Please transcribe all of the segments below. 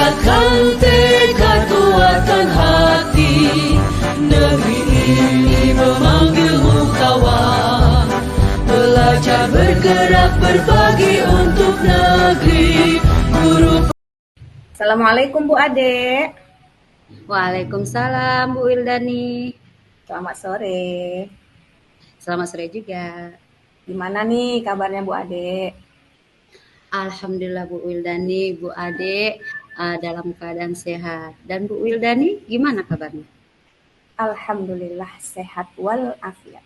Kuatkan tekad, kuatkan hati, negeri ini memanggilmu kawan. Belajar bergerak berbagi untuk negeri. Guru. Assalamualaikum Bu Ade. Waalaikumsalam Bu Wildani. Selamat sore. Selamat sore juga. Gimana nih kabarnya Bu Ade? Alhamdulillah Bu Wildani, Bu Ade dalam keadaan sehat. Dan Bu Wildani gimana kabarnya? Alhamdulillah sehat walafiat.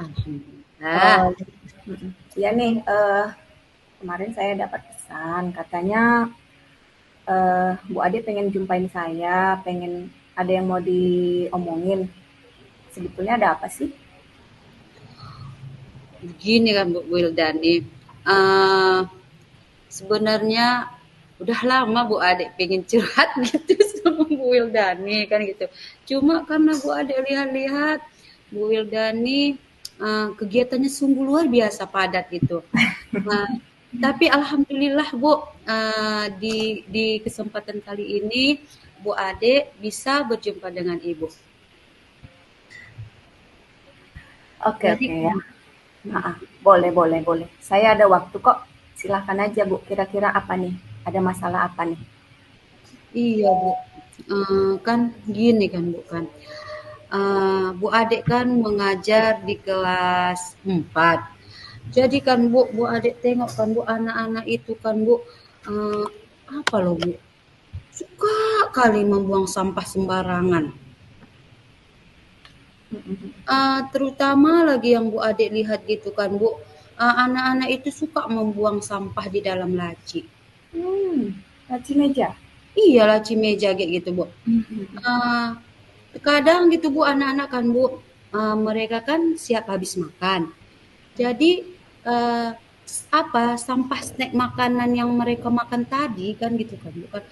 Alhamdulillah. Ya nih, kemarin saya dapat pesan katanya Bu Ade pengen jumpain saya, pengen ada yang mau diomongin. Sebetulnya ada apa sih? Begini kan Bu Wildani, sebenarnya udah lama Bu Ade pengen curhat gitu sama Bu Wildani kan gitu. Cuma karena Bu Ade lihat-lihat Bu Wildani kegiatannya sungguh luar biasa padat gitu. Tapi alhamdulillah Bu, di kesempatan kali ini Bu Ade bisa berjumpa dengan Ibu. Oke ya. Boleh. Saya ada waktu kok. Silahkan aja Bu. Kira-kira apa nih? Ada masalah apa nih? Iya Bu, kan gini kan Bu kan. Bu Ade kan mengajar di kelas 4. Jadi kan Bu Ade tengok kan Bu anak-anak itu kan Bu, apa loh Bu, suka kali membuang sampah sembarangan. Terutama lagi yang Bu Ade lihat gitu kan Bu, anak-anak itu suka membuang sampah di dalam laci. Laci meja? Iya laci meja kayak gitu Bu. Kadang gitu Bu anak-anak kan Bu, mereka kan siap habis makan. Jadi sampah snack makanan yang mereka makan tadi kan gitu kan Bu kan.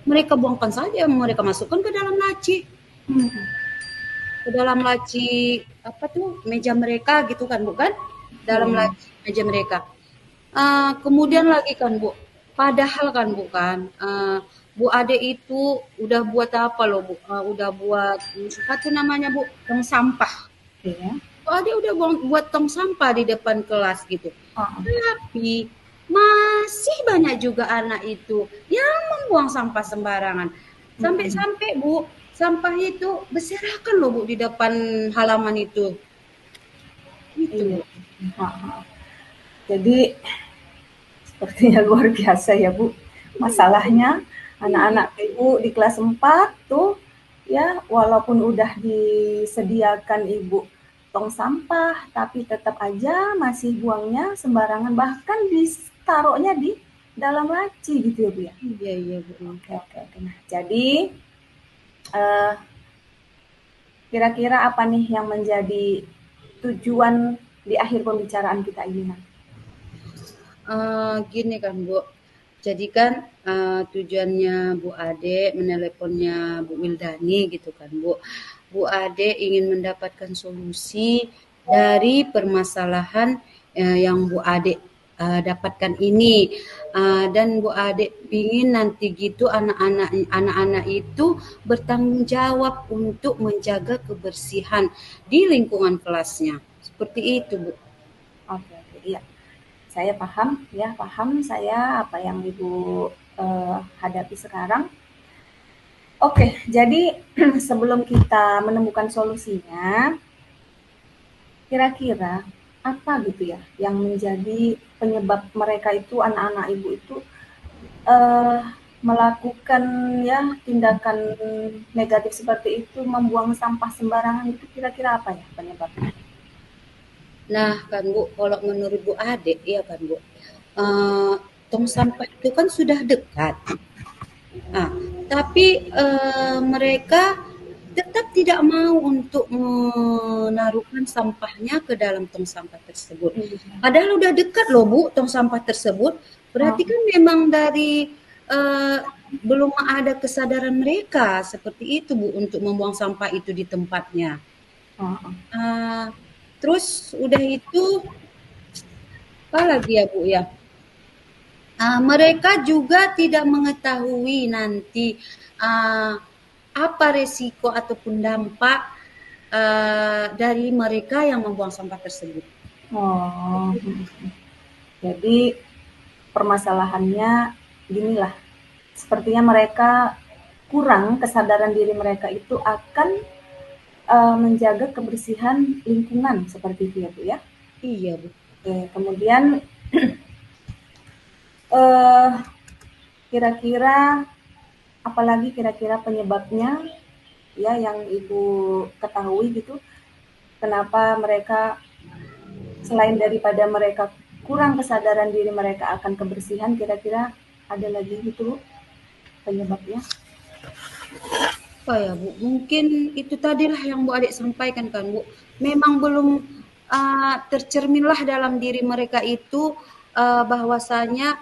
Mereka buangkan saja, mereka masukkan ke dalam laci. Ke dalam laci meja mereka gitu kan Bu kan, dalam laci meja mereka. Kemudian lagi kan Bu, padahal kan Bu kan, Bu Ade itu udah buat apa loh Bu, udah buat apa namanya Bu, tong sampah. Iya. Bu Ade udah buat tong sampah di depan kelas gitu. Tapi masih banyak juga anak itu yang membuang sampah sembarangan. Sampai-sampai Bu, sampah itu berserakan loh Bu di depan halaman itu. Gitu. Jadi sepertinya luar biasa ya Bu. Masalahnya anak-anak Ibu di kelas 4 tuh ya walaupun udah disediakan Ibu tong sampah tapi tetap aja masih buangnya sembarangan, bahkan ditaruhnya di dalam laci gitu ya Bu ya. Iya Bu. Oke. Nah, jadi kira-kira apa nih yang menjadi tujuan di akhir pembicaraan kita ini? Gini kan Bu, jadi kan tujuannya Bu Ade meneleponnya Bu Wildani gitu kan Bu. Bu Ade ingin mendapatkan solusi dari permasalahan yang Bu Ade dapatkan ini. Dan Bu Ade ingin nanti gitu anak-anak itu bertanggung jawab untuk menjaga kebersihan di lingkungan kelasnya. Seperti itu Bu. Oke, iya. Saya paham saya apa yang Ibu hadapi sekarang. Oke, jadi sebelum kita menemukan solusinya, kira-kira apa gitu ya yang menjadi penyebab mereka itu, anak-anak Ibu itu melakukan ya tindakan negatif seperti itu, membuang sampah sembarangan, itu kira-kira apa ya penyebabnya? Nah kan Bu, kalau menurut Bu Ade ya kan Bu, tong sampah itu kan sudah dekat. Tapi mereka tetap tidak mau untuk menaruhkan sampahnya ke dalam tong sampah tersebut. Padahal udah dekat loh Bu tong sampah tersebut. Berarti kan memang dari belum ada kesadaran mereka seperti itu Bu untuk membuang sampah itu di tempatnya. Terus udah itu apa lagi ya Bu ya? mereka juga tidak mengetahui nanti apa resiko ataupun dampak dari mereka yang membuang sampah tersebut. Oh, jadi permasalahannya ginilah, sepertinya mereka kurang kesadaran diri mereka itu akan menjaga kebersihan lingkungan seperti itu ya Bu ya. Iya Bu. Oke, kemudian kira-kira apalagi kira-kira penyebabnya ya yang Ibu ketahui gitu, kenapa mereka selain daripada mereka kurang kesadaran diri mereka akan kebersihan, kira-kira ada lagi gitu penyebabnya? Apa ya Bu? Mungkin itu tadilah yang Bu Adik sampaikan kan Bu. Memang belum tercerminlah dalam diri mereka itu bahwasanya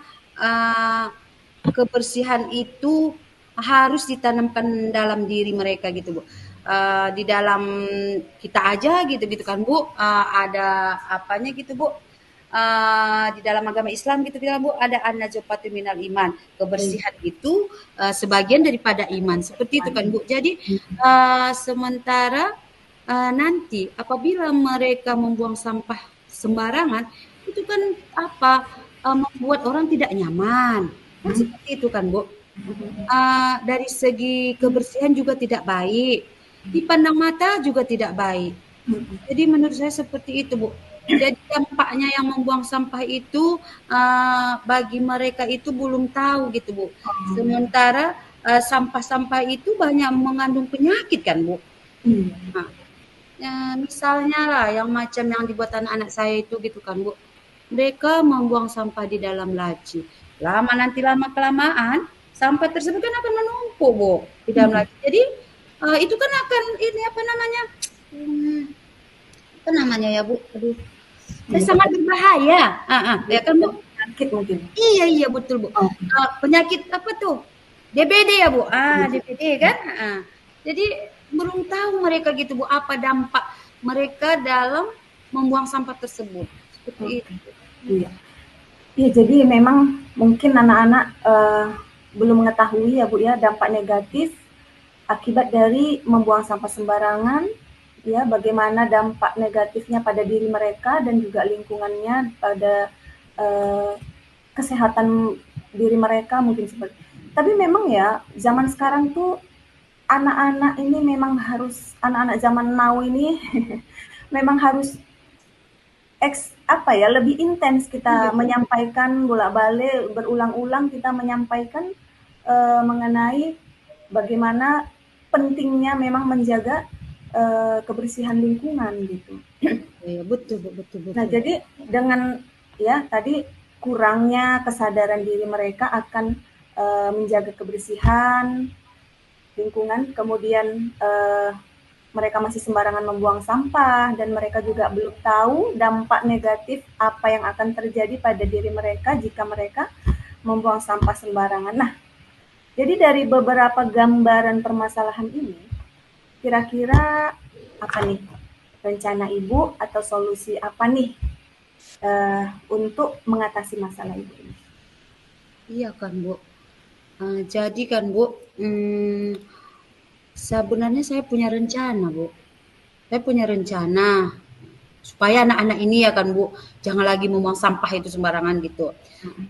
kebersihan itu harus ditanamkan dalam diri mereka gitu Bu. Di dalam kita aja gitu kan Bu, ada apanya gitu Bu. Di dalam agama Islam gitu bilang Bu, ada an-najafatu minal iman. Kebersihan itu sebagian daripada iman. Seperti itu kan Bu. Jadi sementara nanti apabila mereka membuang sampah sembarangan, itu kan membuat orang tidak nyaman. Kan seperti itu kan Bu. Dari segi kebersihan juga tidak baik. Dipandang mata juga tidak baik. Jadi menurut saya seperti itu Bu. Jadi dampaknya yang membuang sampah itu bagi mereka itu belum tahu gitu Bu. Sementara sampah-sampah itu banyak mengandung penyakit kan Bu. Nah, misalnya lah yang macam yang dibuat anak-anak saya itu gitu kan Bu. Mereka membuang sampah di dalam laci. Lama kelamaan sampah tersebut kan akan menumpuk Bu di dalam laci. Jadi itu kan akan ini apa namanya ya Bu? Aduh. Sangat berbahaya. Ya kan Bu? Penyakit mungkin. Iya betul Bu. Penyakit apa tuh? DBD ya Bu. DBD kan. Jadi belum tahu mereka gitu Bu apa dampak mereka dalam membuang sampah tersebut. Seperti itu. Iya. Ya, jadi memang mungkin anak-anak belum mengetahui ya Bu ya dampak negatif akibat dari membuang sampah sembarangan, ya bagaimana dampak negatifnya pada diri mereka dan juga lingkungannya pada kesehatan diri mereka mungkin seperti. Tapi memang ya zaman sekarang tuh anak-anak ini memang harus anak-anak zaman now ini memang harus lebih intens kita menyampaikan bolak-balik berulang-ulang kita menyampaikan mengenai bagaimana pentingnya memang menjaga kebersihan lingkungan gitu. Ya, betul. Nah, jadi dengan ya tadi kurangnya kesadaran diri mereka akan menjaga kebersihan lingkungan, kemudian mereka masih sembarangan membuang sampah dan mereka juga belum tahu dampak negatif apa yang akan terjadi pada diri mereka jika mereka membuang sampah sembarangan. Nah, jadi dari beberapa gambaran permasalahan ini, kira-kira apa nih rencana Ibu atau solusi apa nih untuk mengatasi masalah Ibu ini? Iya kan Bu. Jadi kan Bu, sebenarnya saya punya rencana Bu. Saya punya rencana supaya anak-anak ini ya kan Bu, jangan lagi membuang sampah itu sembarangan gitu.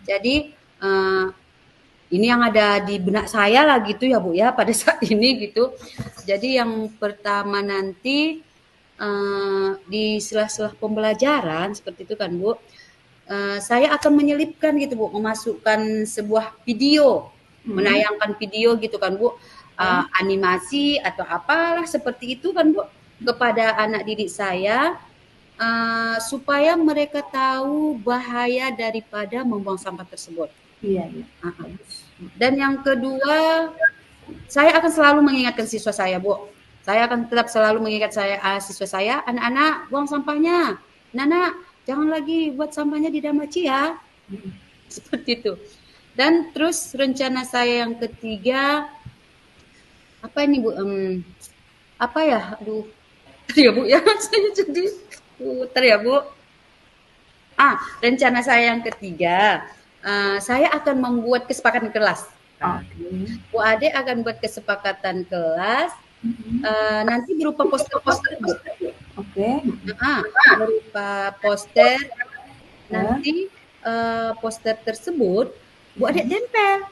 Jadi ini yang ada di benak saya lah gitu ya Bu ya pada saat ini gitu. Jadi yang pertama nanti di sela-sela pembelajaran seperti itu kan Bu, saya akan menyelipkan gitu Bu, memasukkan sebuah video, menayangkan video gitu kan Bu, animasi atau apalah seperti itu kan Bu kepada anak didik saya supaya mereka tahu bahaya daripada membuang sampah tersebut. Iya. Dan yang kedua, saya akan selalu mengingatkan siswa saya Bu. Saya akan tetap selalu mengingat siswa saya, anak-anak buang sampahnya, anak-anak jangan lagi buat sampahnya di damaci ya. Seperti itu. Dan terus rencana saya yang ketiga, apa ini Bu? Apa ya? Aduh, ya Bu ya, saya jadi putar ya Bu. Rencana saya yang ketiga, saya akan membuat kesepakatan kelas. Oke. Bu Ade akan buat kesepakatan kelas, nanti berupa poster-poster, Bu. Oke. Berupa poster, Ya. nanti poster tersebut Bu Ade tempel,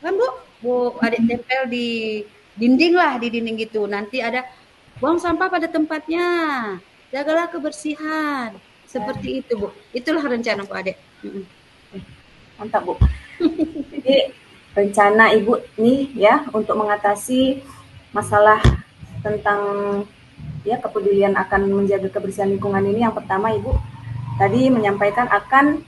kan Bu? Bu Ade tempel di dinding lah, di dinding gitu. Nanti ada buang sampah pada tempatnya, jagalah kebersihan, seperti itu Bu. Itulah rencana Bu Ade. Mantap, Bu. Jadi rencana Ibu nih ya untuk mengatasi masalah tentang ya kepedulian akan menjaga kebersihan lingkungan ini, yang pertama Ibu tadi menyampaikan akan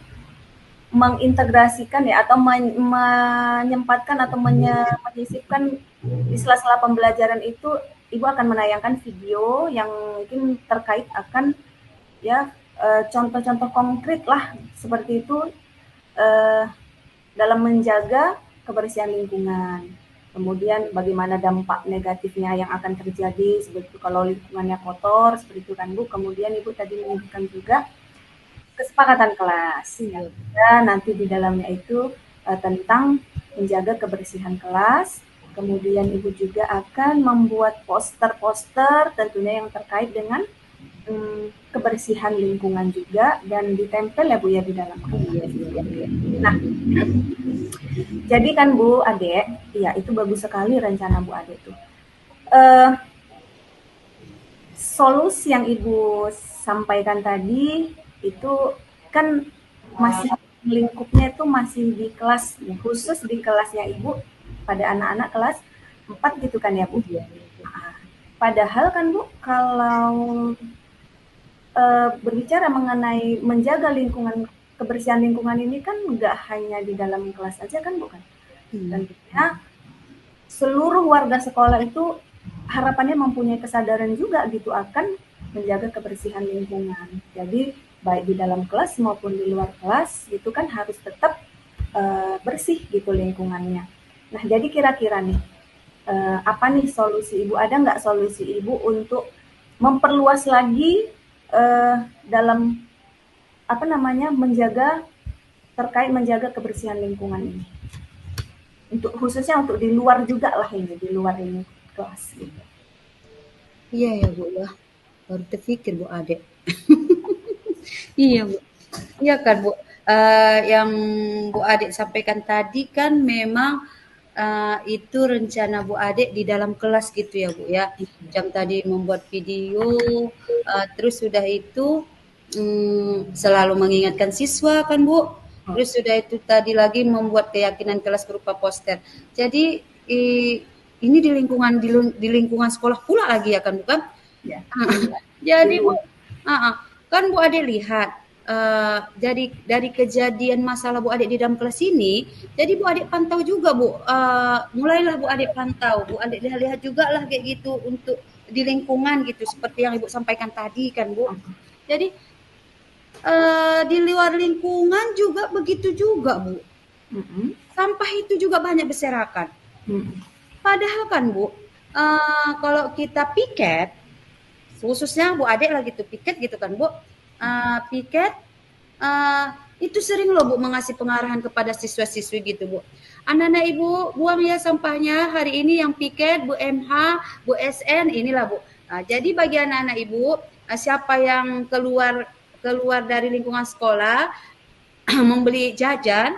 mengintegrasikan ya atau menyempatkan atau menyisipkan di sela-sela pembelajaran itu Ibu akan menayangkan video yang mungkin terkait akan ya contoh-contoh konkret lah seperti itu dalam menjaga kebersihan lingkungan. Kemudian bagaimana dampak negatifnya yang akan terjadi seperti itu kalau lingkungannya kotor, seperti itu kan Bu. Kemudian Ibu tadi menyebutkan juga kesepakatan kelas. Ya. Dan nanti di dalamnya itu tentang menjaga kebersihan kelas. Kemudian Ibu juga akan membuat poster-poster tentunya yang terkait dengan kebersihan lingkungan juga dan ditempel ya Bu ya di dalam kelas. Nah, jadi kan Bu Ade, ya itu bagus sekali rencana Bu Ade itu. Solusi yang Ibu sampaikan tadi itu kan masih lingkupnya itu masih di kelas, ya, khusus di kelasnya Ibu pada anak-anak kelas 4 gitu kan ya Bu? Padahal kan Bu, kalau berbicara mengenai menjaga lingkungan, kebersihan lingkungan ini kan nggak hanya di dalam kelas aja kan bukan? Tentunya seluruh warga sekolah itu harapannya mempunyai kesadaran juga gitu akan menjaga kebersihan lingkungan. Jadi baik di dalam kelas maupun di luar kelas itu kan harus tetap bersih gitu lingkungannya. Nah jadi kira-kira nih apa nih solusi Ibu? Ada nggak solusi Ibu untuk memperluas lagi dalam apa namanya terkait menjaga kebersihan lingkungan ini? Untuk khususnya untuk di luar juga lah ini, di luar ini kelas gitu. Iya ya Bu ya, baru terpikir Bu Ade. Iya Bu, iya kan Bu. Yang Bu Ade sampaikan tadi kan memang itu rencana Bu Ade di dalam kelas gitu ya Bu ya. Jam tadi membuat video, terus sudah itu selalu mengingatkan siswa kan Bu. Terus sudah itu tadi lagi membuat keyakinan kelas berupa poster. Jadi ini di lingkungan sekolah pula lagi ya kan bukan? Ya. Jadi Bu, kan Bu Ade lihat dari kejadian masalah Bu Ade di dalam kelas ini, jadi Bu Ade pantau juga Bu, mulailah Bu Ade pantau, Bu Ade lihat juga lah kayak gitu untuk di lingkungan gitu seperti yang Ibu sampaikan tadi kan Bu. Jadi di luar lingkungan juga begitu juga Bu. Sampah itu juga banyak berserakan. Padahal kan Bu, kalau kita piket, khususnya Bu Ade lagi tuh piket gitu kan Bu, piket itu sering loh Bu mengasih pengarahan kepada siswa-siswi gitu Bu. Anak-anak Ibu buang ya sampahnya hari ini yang piket Bu MH, Bu SN inilah Bu. Jadi bagi anak-anak Ibu siapa yang keluar dari lingkungan sekolah membeli jajan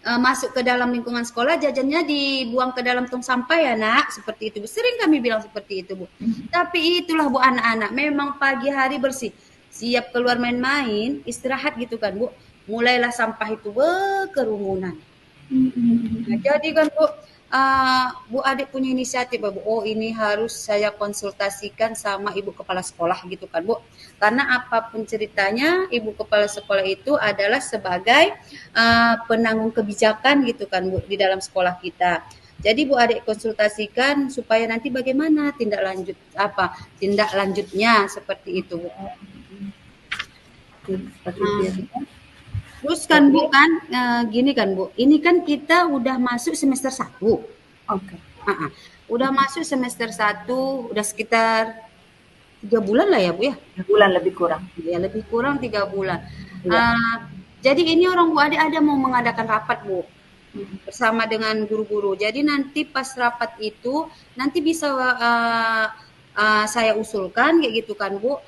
masuk ke dalam lingkungan sekolah, jajannya dibuang ke dalam tong sampah ya Nak, seperti itu Bu. Sering kami bilang seperti itu Bu. Tapi itulah Bu anak-anak, memang pagi hari bersih, siap keluar main-main, istirahat gitu kan Bu, mulailah sampah itu berkerumunan. Nah, jadi kan Bu, Bu Ade punya inisiatif Bu, oh ini harus saya konsultasikan sama Ibu Kepala Sekolah gitu kan Bu. Karena apapun ceritanya Ibu Kepala Sekolah itu adalah sebagai penanggung kebijakan gitu kan Bu di dalam sekolah kita. Jadi Bu Ade konsultasikan supaya nanti bagaimana tindak lanjutnya seperti itu Bu. Terus kan Bu kan gini kan Bu, ini kan kita udah masuk semester 1. Oke. Udah masuk semester 1, udah sekitar 3 bulan lah ya Bu ya. 3 bulan lebih kurang. Ya lebih kurang 3 bulan. Jadi ini orang Bu Ade ada mau mengadakan rapat Bu bersama dengan guru-guru. Jadi nanti pas rapat itu nanti bisa saya usulkan kayak gitu kan Bu.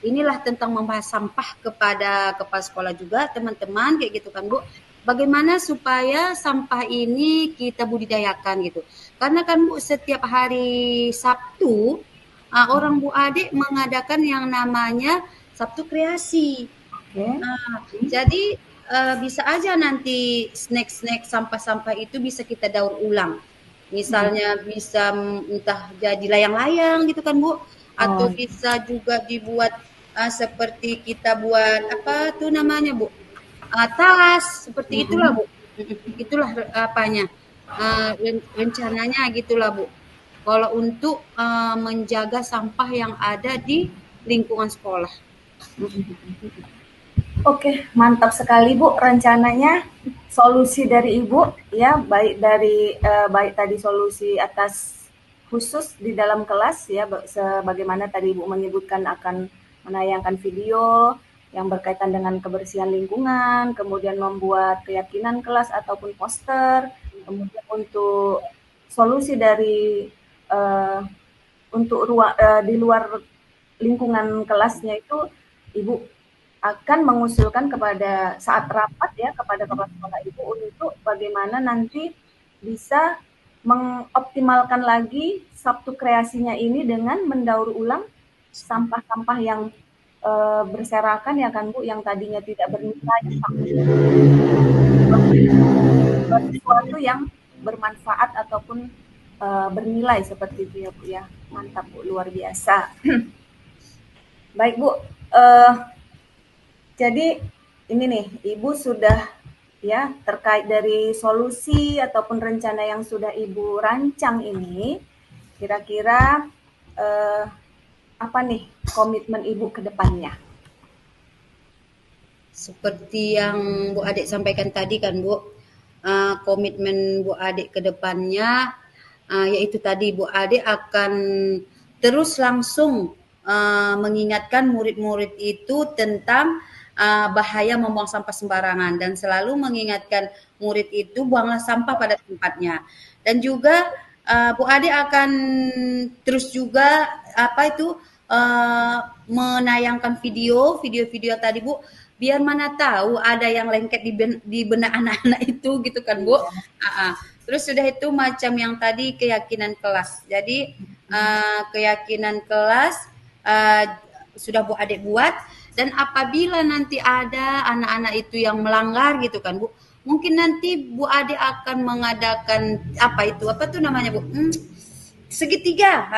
Inilah tentang membahas sampah kepada kepala sekolah juga teman-teman kayak gitu kan Bu. Bagaimana supaya sampah ini kita budidayakan gitu. Karena kan Bu setiap hari Sabtu orang Bu Ade mengadakan yang namanya Sabtu Kreasi. Oke. Jadi bisa aja nanti snack-snack sampah-sampah itu bisa kita daur ulang. Misalnya bisa entah jadi layang-layang gitu kan Bu, atau bisa juga dibuat seperti kita buat apa tuh namanya Bu, tas seperti itulah Bu. Itulah apanya rencananya gitulah Bu. Kalau untuk menjaga sampah yang ada di lingkungan sekolah. Oke, mantap sekali Bu rencananya. Solusi dari Ibu ya, baik dari baik tadi solusi atas khusus di dalam kelas ya, sebagaimana tadi Ibu menyebutkan akan menayangkan video yang berkaitan dengan kebersihan lingkungan, kemudian membuat keyakinan kelas ataupun poster, kemudian untuk solusi dari untuk di luar lingkungan kelasnya itu Ibu akan mengusulkan kepada saat rapat ya kepada kepala sekolah Ibu untuk bagaimana nanti bisa mengoptimalkan lagi Sabtu Kreasinya ini dengan mendaur ulang sampah-sampah yang berserakan ya kan Bu, yang tadinya tidak bernilai sesuatu yang bermanfaat ataupun bernilai seperti itu ya Bu ya. Mantap Bu, luar biasa. Baik Bu, jadi ini nih Ibu sudah ya terkait dari solusi ataupun rencana yang sudah Ibu rancang ini, kira-kira apa nih komitmen Ibu ke depannya? Seperti yang Bu Adik sampaikan tadi kan Bu, komitmen Bu Adik ke depannya yaitu tadi Bu Adik akan terus langsung mengingatkan murid-murid itu tentang bahaya membuang sampah sembarangan dan selalu mengingatkan murid itu buanglah sampah pada tempatnya. Dan juga Bu Ade akan terus juga menayangkan video-video tadi Bu, biar mana tahu ada yang lengket di benak anak-anak itu gitu kan Bu. Terus sudah itu macam yang tadi keyakinan kelas. Jadi keyakinan kelas sudah Bu Ade buat. Dan apabila nanti ada anak-anak itu yang melanggar gitu kan Bu, mungkin nanti Bu Ade akan mengadakan segitiga,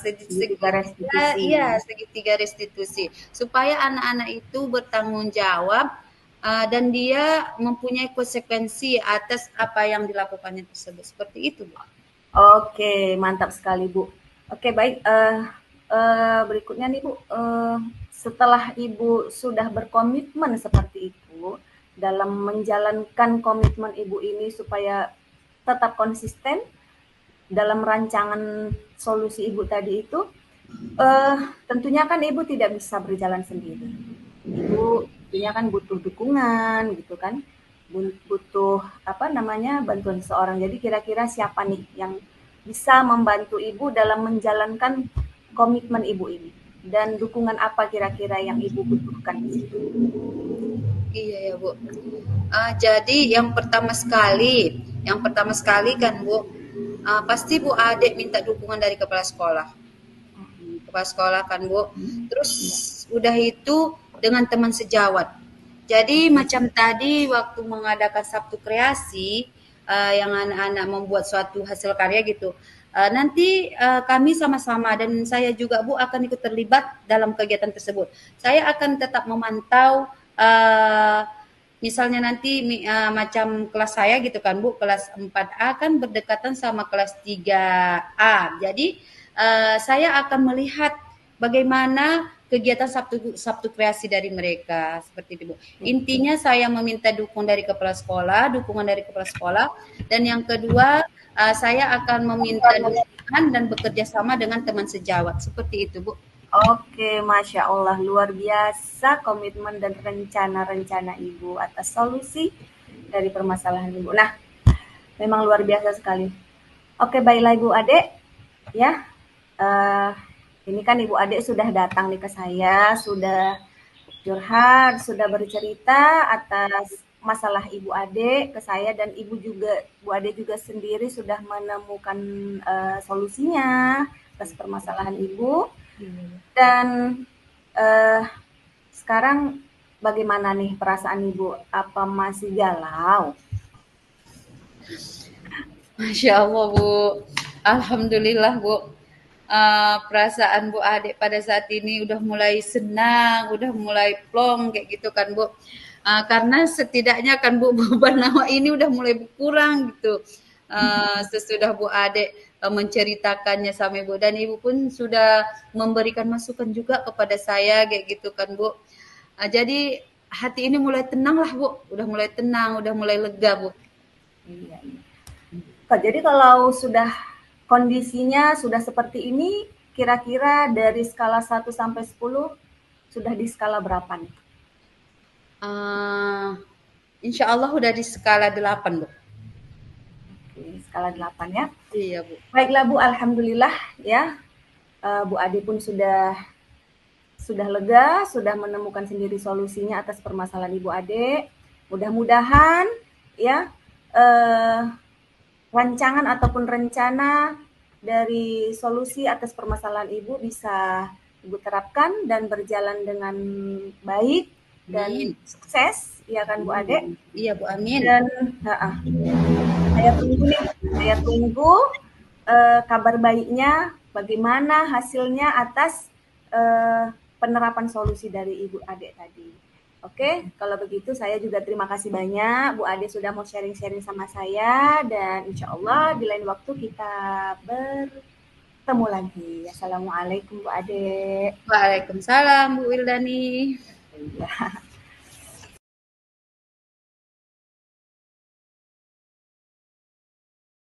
segitiga restitusi. Iya, segitiga restitusi supaya anak-anak itu bertanggung jawab dan dia mempunyai konsekuensi atas apa yang dilakukannya tersebut. Seperti itu Bu. Oke, mantap sekali Bu. Oke, baik. Berikutnya nih Bu, setelah Ibu sudah berkomitmen seperti itu dalam menjalankan komitmen Ibu ini supaya tetap konsisten dalam rancangan solusi Ibu tadi itu, tentunya kan Ibu tidak bisa berjalan sendiri. Ibu tentunya kan butuh dukungan gitu kan, butuh bantuan seseorang. Jadi kira-kira siapa nih yang bisa membantu Ibu dalam menjalankan komitmen Ibu ini? Dan dukungan apa kira-kira yang Ibu butuhkan di situ? Iya ya Bu. Jadi yang pertama sekali kan Bu, pasti Bu Ade minta dukungan dari kepala sekolah. Kepala sekolah kan Bu. Terus udah itu dengan teman sejawat. Jadi macam tadi waktu mengadakan Sabtu Kreasi yang anak-anak membuat suatu hasil karya gitu. Nanti kami sama-sama dan saya juga Bu akan ikut terlibat dalam kegiatan tersebut. Saya akan tetap memantau misalnya nanti macam kelas saya gitu kan Bu, kelas 4A kan berdekatan sama kelas 3A. Jadi saya akan melihat bagaimana kegiatan Sabtu Kreasi dari mereka seperti itu Bu. Intinya saya meminta dukungan dari kepala sekolah dan yang kedua saya akan meminta dukungan dan bekerja sama dengan teman sejawat seperti itu Bu. Oke, Masya Allah, luar biasa komitmen dan rencana-rencana Ibu atas solusi dari permasalahan Ibu. Nah, memang luar biasa sekali. Oke, baiklah Ibu Ade, ya. Eh, ini kan Ibu Ade sudah datang nih ke saya, sudah curhat, sudah bercerita atas masalah Ibu Ade ke saya dan Bu Ade juga sendiri sudah menemukan solusinya atas permasalahan Ibu. Dan eh, sekarang bagaimana nih perasaan Ibu? Apa masih galau? Masya Allah Bu, Alhamdulillah Bu. Perasaan Bu Adik pada saat ini udah mulai senang, udah mulai plong kayak gitu kan Bu. Karena setidaknya kan Bu beban nama ini udah mulai berkurang gitu. Sesudah Bu Adik menceritakannya sama Ibu dan Ibu pun sudah memberikan masukan juga kepada saya kayak gitu kan Bu. Jadi hati ini mulai tenang lah Bu, udah mulai tenang, udah mulai lega Bu. Iya, iya. Jadi kalau sudah kondisinya sudah seperti ini, kira-kira dari skala 1 sampai 10 sudah di skala berapa nih? Insya Allah udah di skala 8 Bu. Oke, skala 8 ya. Iya Bu. Baiklah Bu, alhamdulillah ya. Bu Ade pun sudah lega, sudah menemukan sendiri solusinya atas permasalahan Ibu Ade. Mudah-mudahan ya rancangan ataupun rencana dari solusi atas permasalahan Ibu bisa Ibu terapkan dan berjalan dengan baik dan sukses, ya kan Bu Ade? Iya Bu, amin. Dan saya tunggu kabar baiknya, bagaimana hasilnya atas penerapan solusi dari Ibu Ade tadi. Oke, kalau begitu saya juga terima kasih banyak Bu Ade sudah mau sharing-sharing sama saya dan insya Allah di lain waktu kita bertemu lagi. Assalamualaikum Bu Ade. Waalaikumsalam Bu Wildani. Ya.